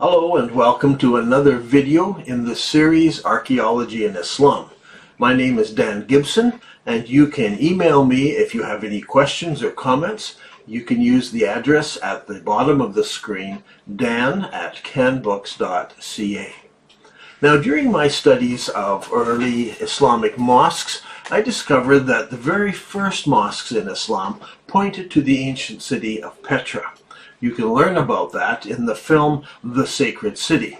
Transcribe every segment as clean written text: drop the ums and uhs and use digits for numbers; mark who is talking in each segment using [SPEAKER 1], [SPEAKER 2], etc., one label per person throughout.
[SPEAKER 1] Hello and welcome to another video in the series Archaeology in Islam. My name is Dan Gibson and you can email me if you have any questions or comments. You can use the address at the bottom of the screen, dan@canbooks.ca. Now, during my studies of early Islamic mosques, I discovered that the very first mosques in Islam pointed to the ancient city of Petra. You can learn about that in the film The Sacred City.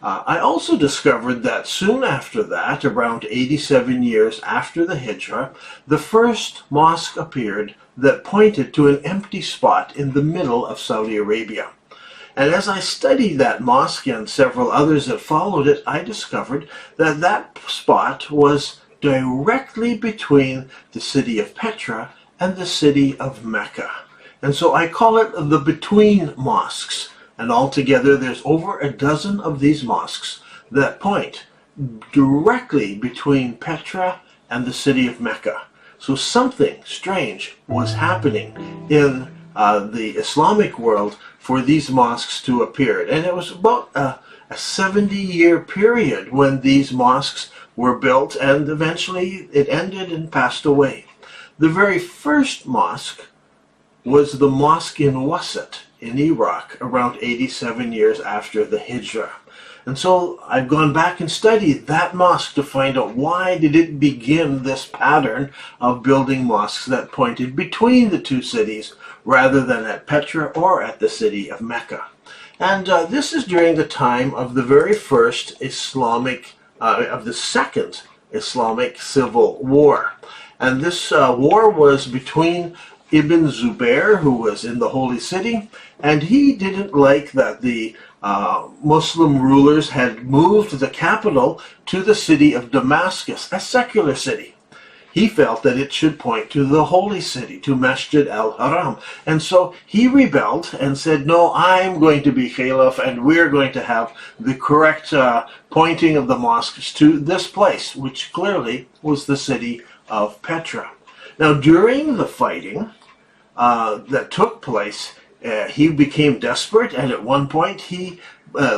[SPEAKER 1] I also discovered that soon after that, around 87 years after the Hijrah, the first mosque appeared that pointed to an empty spot in the middle of Saudi Arabia. And as I studied that mosque and several others that followed it, I discovered that that spot was directly between the city of Petra and the city of Mecca. And so I call it the between mosques. And altogether there's over a dozen of these mosques that point directly between Petra and the city of Mecca. So something strange was happening in the Islamic world for these mosques to appear. And it was about a 70-year period when these mosques were built, and eventually it ended and passed away. The very first mosque was the mosque in Wasit in Iraq around 87 years after the Hijrah. And so I've gone back and studied that mosque to find out why did it begin this pattern of building mosques that pointed between the two cities rather than at Petra or at the city of Mecca. And this is during the time of the very first of the second Islamic civil war. And this war was between Ibn Zubair, who was in the Holy City, and he didn't like that the Muslim rulers had moved the capital to the city of Damascus, a secular city. He felt that it should point to the holy city, to Masjid al-Haram. And so he rebelled and said, no, I'm going to be Caliph and we're going to have the correct pointing of the mosques to this place, which clearly was the city of Petra. Now, during the fighting that took place, he became desperate, and at one point he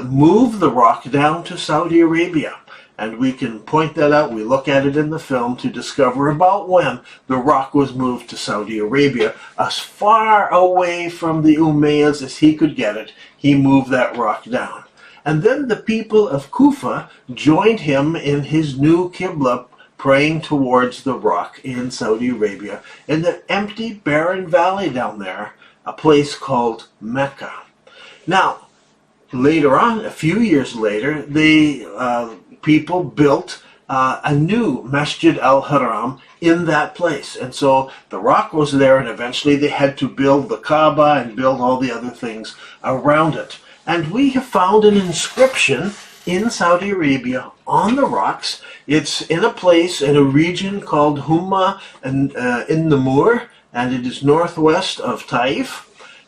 [SPEAKER 1] moved the rock down to Saudi Arabia. And we can point that out. We look at it in the film to discover about when the rock was moved to Saudi Arabia. As far away from the Umayyads as he could get it, he moved that rock down. And then the people of Kufa joined him in his new Qibla, praying towards the rock in Saudi Arabia, in the empty, barren valley down there, a place called Mecca. Now, later on, a few years later, the people built a new Masjid al-Haram in that place. And so the rock was there, and eventually they had to build the Kaaba and build all the other things around it. And we have found an inscription in Saudi Arabia on the rocks. It's in a place, in a region called Humma in Namur, and it is northwest of Taif.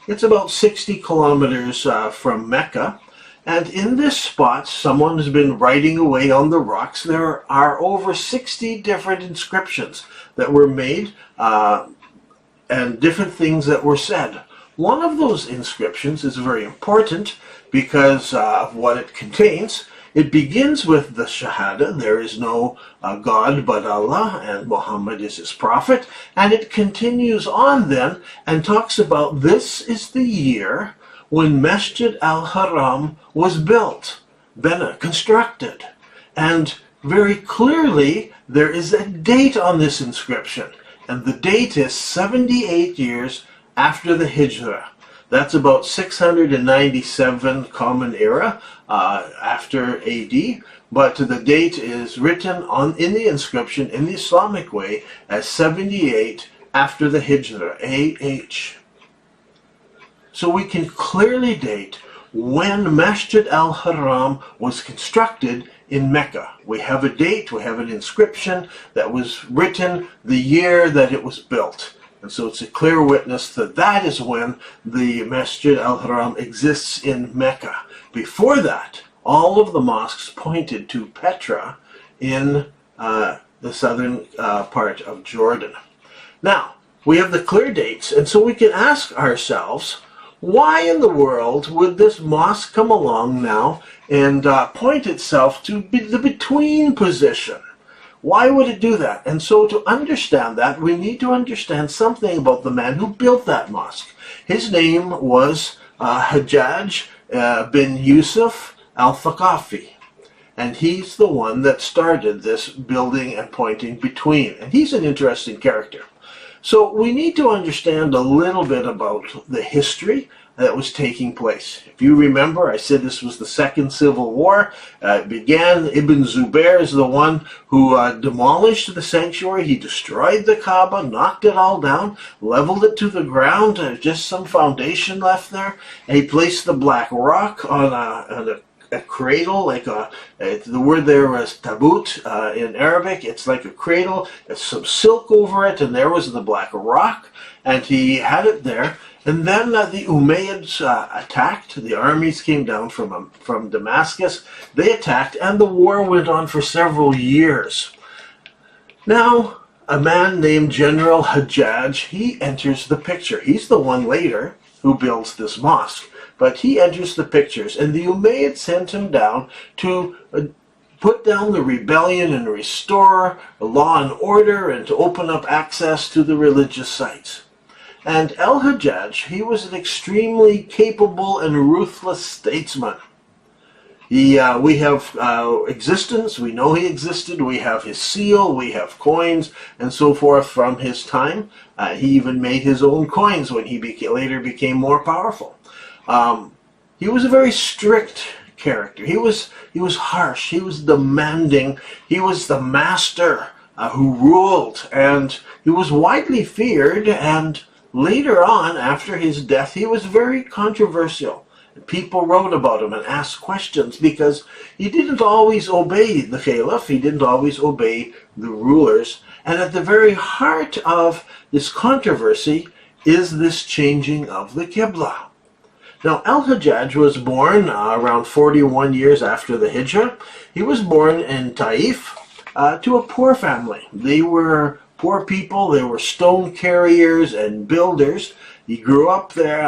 [SPEAKER 1] It's about 60 kilometers from Mecca. And in this spot, someone has been writing away on the rocks. There are over 60 different inscriptions that were made and different things that were said. One of those inscriptions is very important because of what it contains. It begins with the Shahada, there is no God but Allah, and Muhammad is his prophet. And it continues on then and talks about this is the year when Masjid al-Haram was built, constructed. And very clearly there is a date on this inscription. And the date is 78 years after the Hijrah. That's about 697 Common Era after AD, but the date is written in the inscription in the Islamic way as 78 after the Hijrah, AH. So we can clearly date when Masjid al-Haram was constructed in Mecca. We have a date, we have an inscription that was written the year that it was built. And so it's a clear witness that that is when the Masjid al-Haram exists in Mecca. Before that, all of the mosques pointed to Petra in the southern part of Jordan. Now, we have the clear dates, and so we can ask ourselves, why in the world would this mosque come along now and point itself to the between position? Why would it do that? And so to understand that, we need to understand something about the man who built that mosque. His name was Hajjaj bin Yusuf al-Thaqafi. And he's the one that started this building and pointing between. And he's an interesting character. So we need to understand a little bit about the history that was taking place. If you remember, I said this was the Second Civil War. It began, Ibn Zubair is the one who demolished the sanctuary. He destroyed the Kaaba, knocked it all down, leveled it to the ground, just some foundation left there. And he placed the black rock on a cradle, like the word there was tabut in Arabic. It's like a cradle. There's some silk over it, and there was the black rock, and he had it there. And then the Umayyads attacked. The armies came down from Damascus. They attacked, and the war went on for several years. Now, a man named General Hajjaj, he enters the picture. He's the one later who builds this mosque. But he enters the pictures, and the Umayyads sent him down to put down the rebellion and restore law and order and to open up access to the religious sites. And al-Hajjaj, he was an extremely capable and ruthless statesman. We have existence, we know he existed, we have his seal, we have coins, and so forth from his time. He even made his own coins when he later became more powerful. He was a very strict character. He was harsh, he was demanding, he was the master who ruled, and he was widely feared, and later on, after his death, he was very controversial. People wrote about him and asked questions because he didn't always obey the caliph, he didn't always obey the rulers. And at the very heart of this controversy is this changing of the Qibla. Now, al-Hajjaj was born around 41 years after the Hijrah. He was born in Taif to a poor family. They were poor people. They were stone carriers and builders. He grew up there.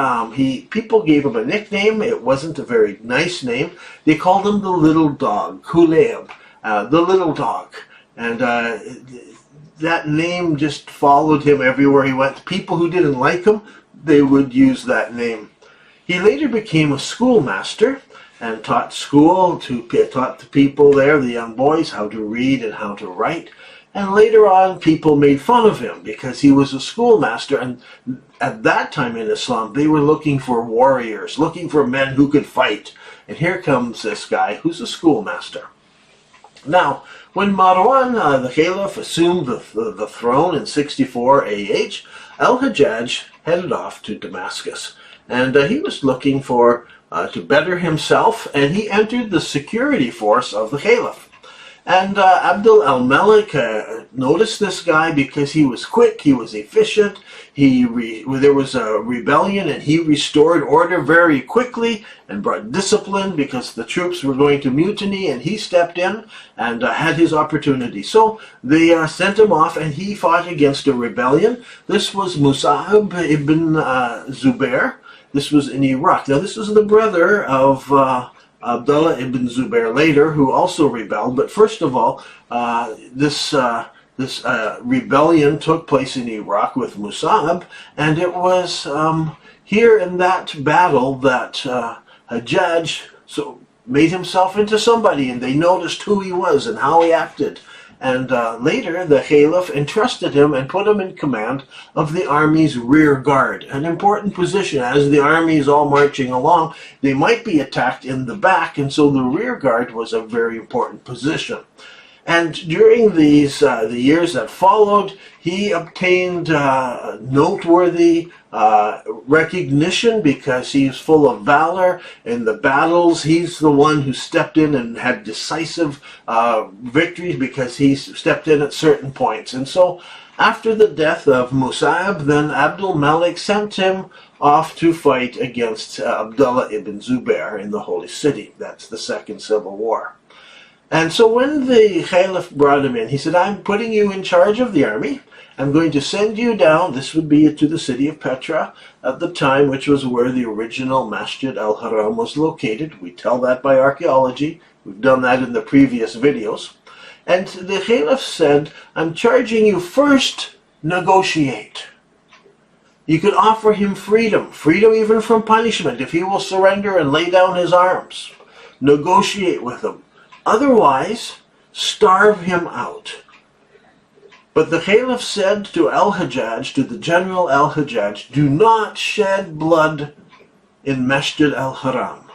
[SPEAKER 1] People gave him a nickname. It wasn't a very nice name. They called him the little dog, Kuleib, the little dog. And that name just followed him everywhere he went. People who didn't like him, they would use that name. He later became a schoolmaster and taught the people there, the young boys, how to read and how to write. And later on, people made fun of him because he was a schoolmaster. And at that time in Islam, they were looking for warriors, looking for men who could fight. And here comes this guy who's a schoolmaster. Now, when Marwan, the caliph, assumed the throne in 64 AH, al-Hajjaj headed off to Damascus. And he was looking to better himself, and he entered the security force of the caliph. And Abdul al-Malik noticed this guy because he was quick, he was efficient, there was a rebellion, and he restored order very quickly and brought discipline because the troops were going to mutiny, and he stepped in and had his opportunity. So they sent him off, and he fought against a rebellion. This was Mus'ab ibn Zubair. This was in Iraq. Now, this is the brother of Abdullah ibn Zubair later, who also rebelled. But first of all, this rebellion took place in Iraq with Mus'ab, and it was here in that battle that Hajjaj made himself into somebody, and they noticed who he was and how he acted. And later, the caliph entrusted him and put him in command of the army's rear guard, an important position. As the army is all marching along, they might be attacked in the back, and so the rear guard was a very important position. And during the years that followed, he obtained noteworthy recognition because he's full of valor in the battles. He's the one who stepped in and had decisive victories because he stepped in at certain points. And so after the death of Mus'ab, then Abdul Malik sent him off to fight against Abdullah ibn Zubair in the Holy City. That's the Second Civil War. And so when the Caliph brought him in, he said, I'm putting you in charge of the army. I'm going to send you down. This would be to the city of Petra at the time, which was where the original Masjid al-Haram was located. We tell that by archaeology. We've done that in the previous videos. And the Caliph said, I'm charging you first, negotiate. You could offer him freedom, freedom even from punishment, if he will surrender and lay down his arms. Negotiate with him. Otherwise, starve him out. But the Caliph said to Al-Hajjaj, to the general Al-Hajjaj, do not shed blood in Masjid al-Haram.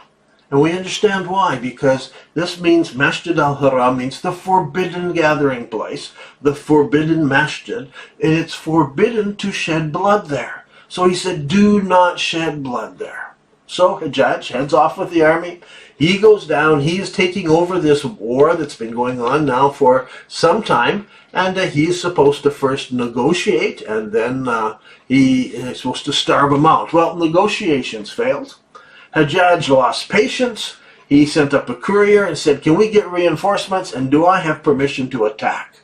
[SPEAKER 1] And we understand why, because this means Masjid al-Haram means the forbidden gathering place, the forbidden masjid, and it's forbidden to shed blood there. So he said, do not shed blood there. So Hajjaj heads off with the army. He goes down. He is taking over this war that's been going on now for some time, and he's supposed to first negotiate, and then he is supposed to starve him out. Well, negotiations failed. Hajjaj lost patience. He sent up a courier and said, can we get reinforcements, and do I have permission to attack?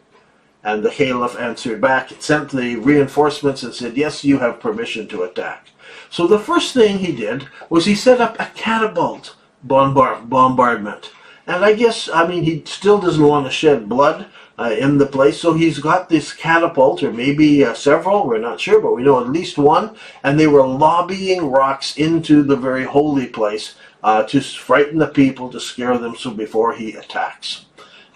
[SPEAKER 1] And the Caliph answered back, sent the reinforcements and said, yes, you have permission to attack. So the first thing he did was he set up a catapult bombardment. And I guess, he still doesn't want to shed blood in the place, so he's got this catapult, or maybe several, we're not sure, but we know at least one, and they were lobbying rocks into the very holy place to frighten the people, to scare them, so before he attacks.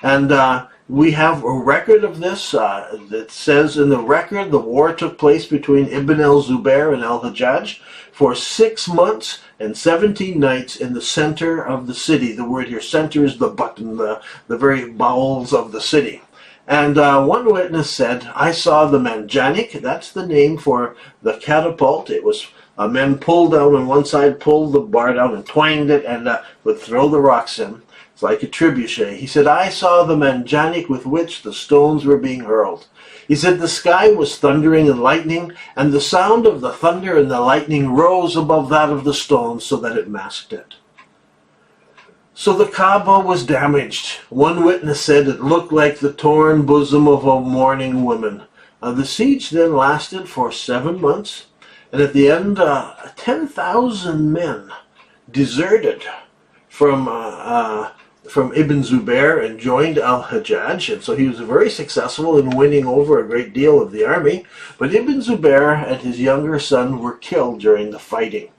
[SPEAKER 1] And we have a record of this that says in the record the war took place between Ibn al-Zubair and al-Hajjaj for 6 months and 17 nights in the center of the city. The word here, center, is the button, the very bowels of the city. And one witness said, I saw the manjanik, that's the name for the catapult. It was men pulled down on one side, pulled the bar down and twanged it, and would throw the rocks in. It's like a trebuchet. He said, I saw the manjanik with which the stones were being hurled. He said the sky was thundering and lightning, and the sound of the thunder and the lightning rose above that of the stones so that it masked it. So the Kaaba was damaged. One witness said it looked like the torn bosom of a mourning woman. The siege then lasted for 7 months, and at the end, 10,000 men deserted from Ibn Zubair and joined al-Hajjaj, and so he was very successful in winning over a great deal of the army. But Ibn Zubair and his younger son were killed during the fighting.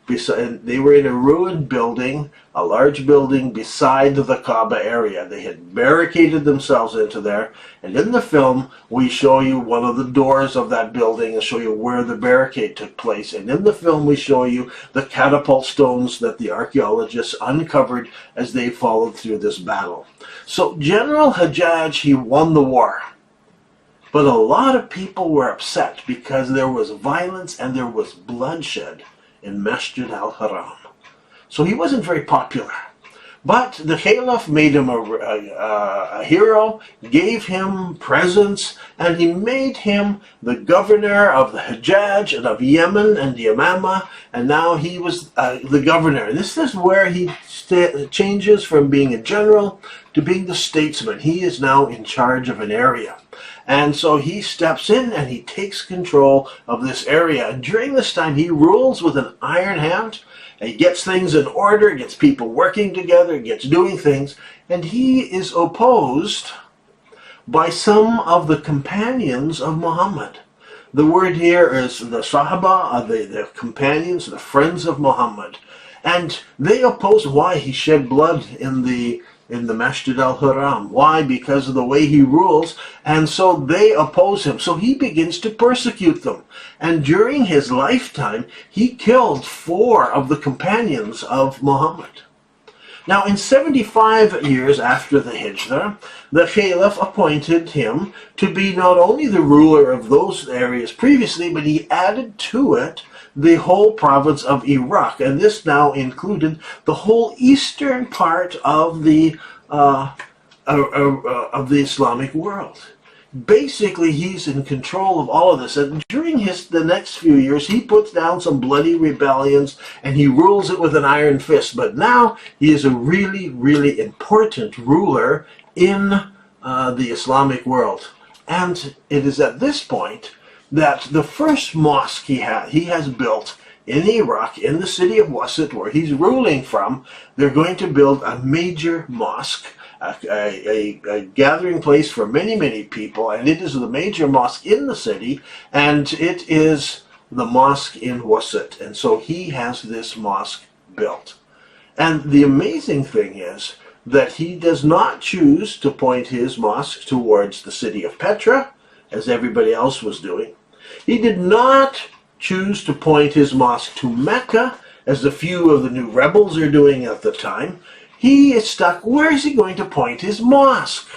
[SPEAKER 1] They were in a ruined building, a large building beside the Kaaba area. They had barricaded themselves into there, and in the film we show you one of the doors of that building and show you where the barricade took place. And in the film we show you the catapult stones that the archaeologists uncovered as they followed through this battle. So General Hajjaj, he won the war. But a lot of people were upset because there was violence and there was bloodshed in Masjid al-Haram. So he wasn't very popular. But the Caliph made him a hero, gave him presents, and he made him the governor of the Hajjaj and of Yemen and Yamama, and now he was the governor. This is where he changes from being a general to being the statesman. He is now in charge of an area. And so he steps in and he takes control of this area. And during this time, he rules with an iron hand. He gets things in order, gets people working together, gets doing things. And he is opposed by some of the companions of Muhammad. The word here is the Sahaba, the companions, the friends of Muhammad. And they oppose why he shed blood in the Masjid al-Haram. Why? Because of the way he rules, and so they oppose him. So he begins to persecute them. And during his lifetime, he killed 4 of the companions of Muhammad. Now, in 75 years after the Hijrah, the Caliph appointed him to be not only the ruler of those areas previously, but he added to it the whole province of Iraq, and this now included the whole eastern part of the Islamic world. basically he's in control of all of this. And during the next few years, he puts down some bloody rebellions and he rules it with an iron fist. But now he is a really, really important ruler in the Islamic world. And it is at this point that the first mosque he has built in Iraq, in the city of Wasit, where he's ruling from, they're going to build a major mosque, a gathering place for many, many people, and it is the major mosque in the city, and it is the mosque in Wasit. And so he has this mosque built. And the amazing thing is that he does not choose to point his mosque towards the city of Petra, as everybody else was doing. He did not choose to point his mosque to Mecca, as a few of the new rebels are doing at the time. He is stuck. Where is he going to point his mosque?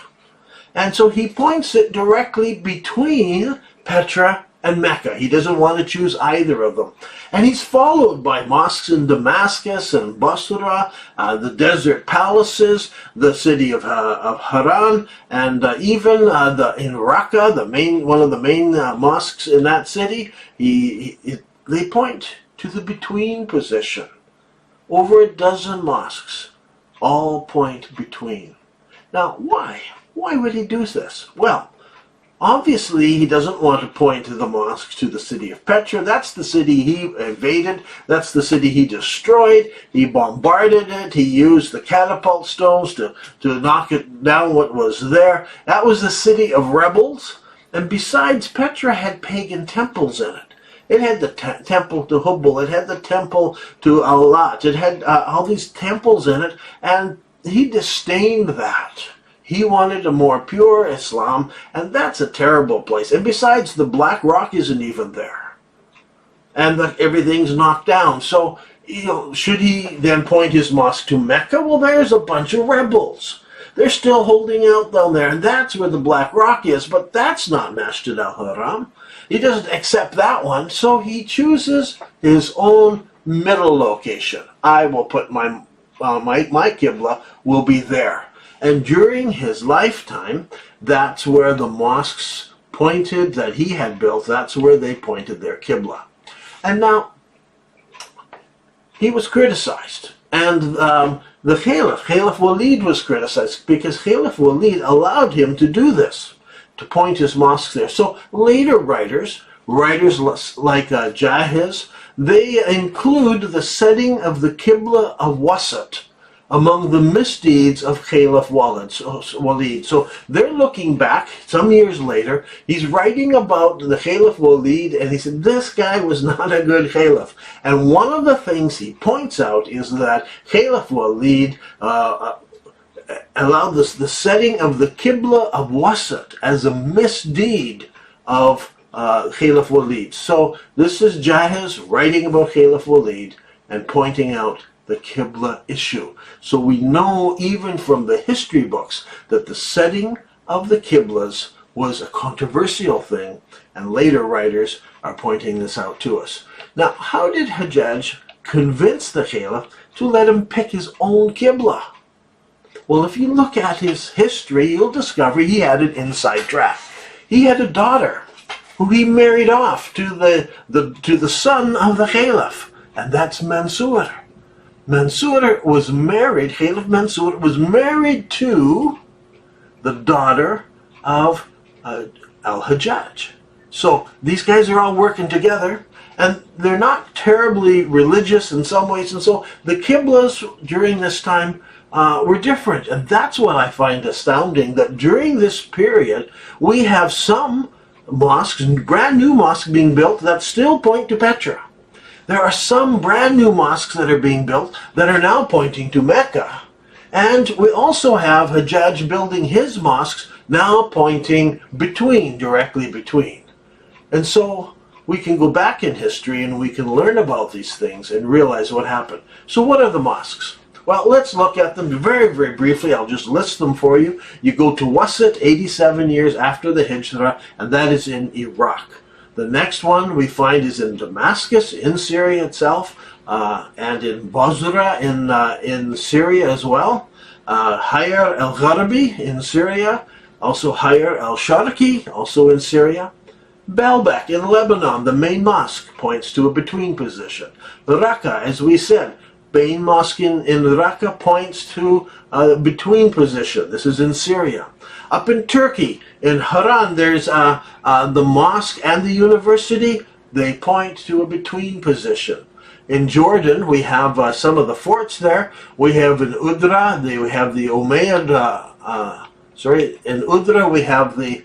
[SPEAKER 1] And so he points it directly between Petra and Mecca. He doesn't want to choose either of them. And he's followed by mosques in Damascus and Basra, the desert palaces, the city of Haran, and even in Raqqa, one of the main mosques in that city. They point to the between position. Over a dozen mosques all point between. Now, why? Why would he do this? Well, obviously, he doesn't want to point to the mosque to the city of Petra. That's the city he invaded. That's the city he destroyed. He bombarded it. He used the catapult stones to knock it down what was there. That was a city of rebels. And besides, Petra had pagan temples in it. It had the temple to Hubal. It had the temple to Allat. It had all these temples in it. And he disdained that. He wanted a more pure Islam, and that's a terrible place. And besides, the Black Rock isn't even there. And everything's knocked down. So, should he then point his mosque to Mecca? Well, there's a bunch of rebels. They're still holding out down there, and that's where the Black Rock is. But that's not Masjid al-Haram. He doesn't accept that one, so he chooses his own middle location. I will put my Qibla will be there. And during his lifetime, that's where the mosques pointed that he had built. That's where they pointed their Qibla. And now, he was criticized. And the Caliph Walid was criticized because Caliph Walid allowed him to do this, to point his mosque there. So later writers like Jahiz, they include the setting of the Qibla of Wasit among the misdeeds of Caliph Walid. So they're looking back some years later. He's writing about the Caliph Walid, and he said, this guy was not a good caliph. And one of the things he points out is that Caliph Walid allowed the setting of the Qibla of Wasit as a misdeed of Caliph Walid. So this is Jahiz writing about Caliph Walid and pointing out the Qibla issue. So we know even from the history books that the setting of the Qiblas was a controversial thing, and later writers are pointing this out to us. Now, how did Hajjaj convince the Caliph to let him pick his own Qibla? Well, if you look at his history, you'll discover he had an inside track. He had a daughter who he married off to the son of the Caliph, and that's Mansur. Caliph Mansur was married to the daughter of Al-Hajjaj. So these guys are all working together, and they're not terribly religious in some ways, and so the Qiblas during this time were different. And that's what I find astounding, that during this period we have some mosques, brand new mosques being built that still point to Petra. There are some brand new mosques that are being built that are now pointing to Mecca. And we also have Hajjaj building his mosques now pointing directly between. And so we can go back in history and we can learn about these things and realize what happened. So what are the mosques? Well, let's look at them very, very briefly. I'll just list them for you. You go to Wasit, 87 years after the Hijrah, and that is in Iraq. The next one we find is in Damascus, in Syria itself, and in Basra, in Syria as well. Hayr al-Gharbi in Syria, Also Hayr al-Sharqi, also in Syria. Baalbek in Lebanon, the main mosque, points to a between position. Raqqa, as we said, main mosque in Raqqa points to a between position. This is in Syria. Up in Turkey, in Haran, there's the mosque and the university. They point to a between position. In Jordan, we have some of the forts there. We have in Udra, we have the Umayyad, in Udra we have the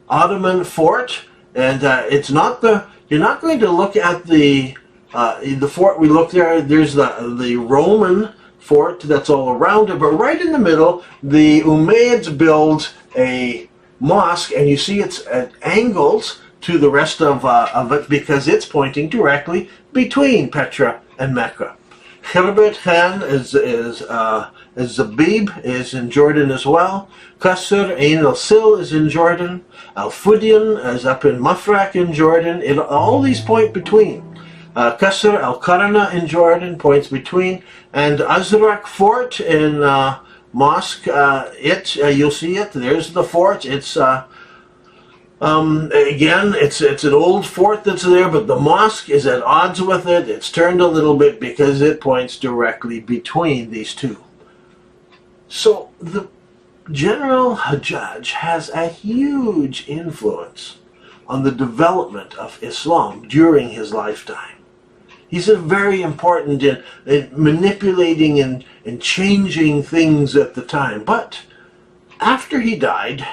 [SPEAKER 1] Ottoman fort, and it's not you're not going to look at the fort we look there. There's the Roman fort that's all around it, but right in the middle, the Umayyads build a mosque, and you see it's at angles to the rest of it because it's pointing directly between Petra and Mecca. Khirbat Khan is Zabib is in Jordan as well. Qasr Ain al-Sil is in Jordan. Al-Fudian is up in Mafraq in Jordan. All these point between. Qasr al-Qarna in Jordan points between. And Azraq Fort in Mosque, you'll see it. There's the fort. It's again, it's an old fort that's there, but the mosque is at odds with it. It's turned a little bit because it points directly between these two. So the General Hajjaj has a huge influence on the development of Islam during his lifetime. He's very important in manipulating and changing things at the time. But after he died,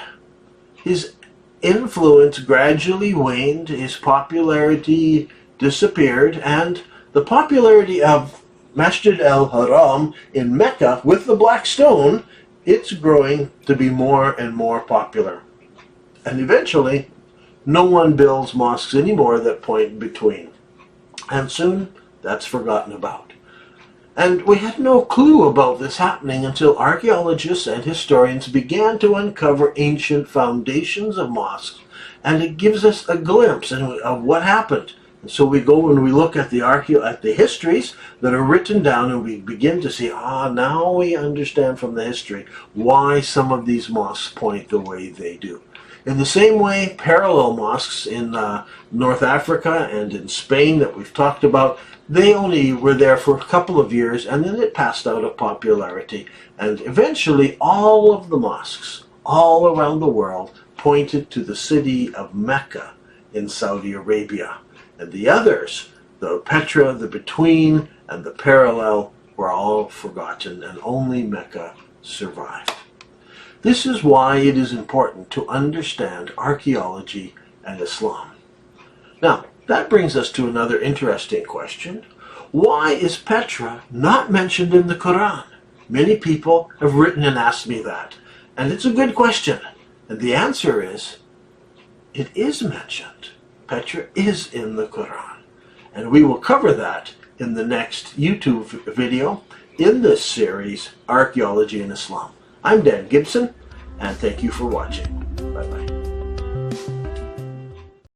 [SPEAKER 1] his influence gradually waned, his popularity disappeared, and the popularity of Masjid al-Haram in Mecca with the black stone, it's growing to be more and more popular. And eventually, no one builds mosques anymore that point between. And soon, that's forgotten about. And we had no clue about this happening until archaeologists and historians began to uncover ancient foundations of mosques. And it gives us a glimpse of what happened. And so we go and we look at the histories that are written down, and we begin to see, now we understand from the history why some of these mosques point the way they do. In the same way, parallel mosques in North Africa and in Spain that we've talked about, they only were there for a couple of years, and then it passed out of popularity. And eventually, all of the mosques all around the world pointed to the city of Mecca in Saudi Arabia. And the others, the Petra, the Between, and the Parallel, were all forgotten, and only Mecca survived. This is why it is important to understand archaeology and Islam. Now, that brings us to another interesting question. Why is Petra not mentioned in the Quran? Many people have written and asked me that. And it's a good question. And the answer is, it is mentioned. Petra is in the Quran. And we will cover that in the next YouTube video in this series, Archaeology and Islam. I'm Dan Gibson, and thank you for watching.